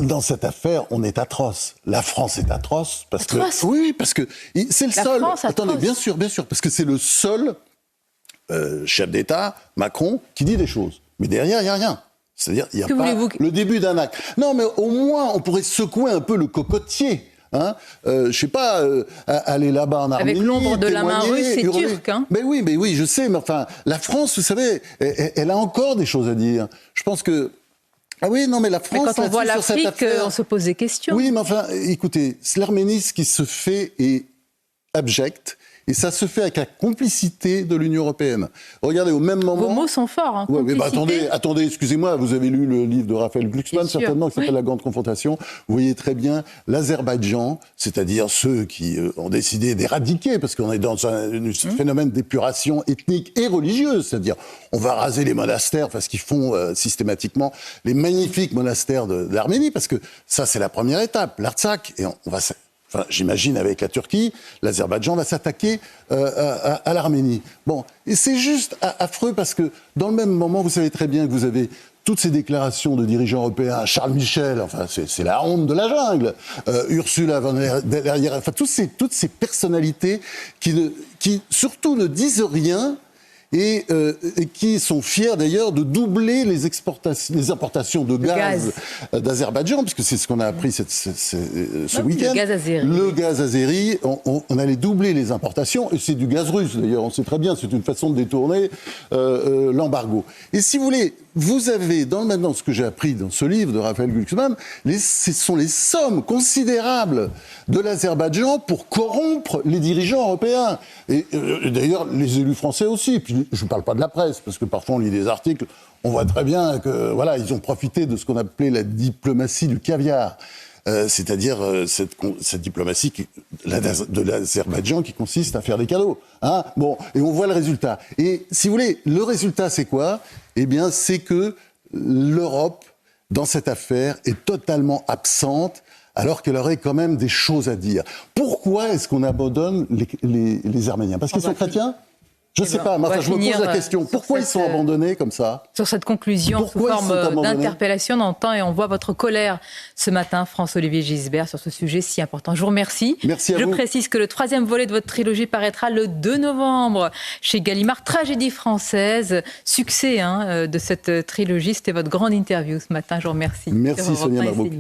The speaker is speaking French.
Dans cette affaire, on est atroce. La France est atroce parce atroce. que oui, parce que c'est le seul. France, attendez, bien sûr, parce que c'est le seul chef d'État, Macron, qui dit des choses. Mais derrière, il n'y a rien. C'est-à-dire, il n'y a pas le début d'un acte. Non, mais au moins, on pourrait secouer un peu le cocotier. Hein, je sais pas, aller là-bas en Arménie, avec l'ombre de la main russe, c'est turc. Hein. Mais oui, je sais. Mais enfin, la France, vous savez, elle a encore des choses à dire. Je pense que ah oui, non, mais la France. Mais quand on voit l'Afrique, on se pose des questions. Oui, mais enfin, écoutez, l'Arménie, ce qui se fait est abject. Et ça se fait avec la complicité de l'Union européenne. Regardez, au même moment... Vos mots sont forts, hein, ouais, bah, attendez, excusez-moi, vous avez lu le livre de Raphaël Glucksmann, certainement, qui s'appelle La Grande Confrontation. Vous voyez très bien l'Azerbaïdjan, c'est-à-dire ceux qui ont décidé d'éradiquer, parce qu'on est dans un phénomène d'épuration ethnique et religieuse, c'est-à-dire on va raser les monastères, parce qu'ils font systématiquement les magnifiques monastères de l'Arménie, parce que ça, c'est la première étape, l'Artsakh, et on va... Enfin, j'imagine avec la Turquie, l'Azerbaïdjan va s'attaquer à l'Arménie. Bon, et c'est juste affreux parce que dans le même moment, vous savez très bien que vous avez toutes ces déclarations de dirigeants européens, Charles Michel, enfin c'est la honte de la jungle, Ursula von der Leyen, enfin toutes ces personnalités qui surtout ne disent rien. Et qui sont fiers d'ailleurs de doubler les importations de gaz d'Azerbaïdjan, puisque c'est ce qu'on a appris ce week-end. Le gaz azéri, on allait doubler les importations, et c'est du gaz russe d'ailleurs, on sait très bien, c'est une façon de détourner l'embargo. Et si vous voulez, vous avez dans ce que j'ai appris dans ce livre de Raphaël Glucksmann, ce sont les sommes considérables de l'Azerbaïdjan pour corrompre les dirigeants européens. Et d'ailleurs, les élus français aussi. Puis, je ne parle pas de la presse, parce que parfois on lit des articles, on voit très bien que voilà, ils ont profité de ce qu'on appelait la diplomatie du caviar. C'est-à-dire cette diplomatie de l'Azerbaïdjan qui consiste à faire des cadeaux. Hein, bon, et on voit le résultat. Et si vous voulez, le résultat, c'est quoi? Eh bien, c'est que l'Europe, dans cette affaire, est totalement absente, alors qu'elle aurait quand même des choses à dire. Pourquoi est-ce qu'on abandonne les Arméniens? Parce qu'ils sont chrétiens? Je ne sais pas, mais enfin, je me pose la question. Pourquoi ils sont abandonnés comme ça? Sur cette conclusion, sous forme d'interpellation, on entend et on voit votre colère ce matin, François-Olivier Gisbert, sur ce sujet si important. Je vous remercie. Merci à vous. Je précise que le 3e volet de votre trilogie paraîtra le 2 novembre chez Gallimard, Tragédie française. Succès de cette trilogie. C'était votre grande interview ce matin. Je vous remercie. Merci Sonia Mabrouk.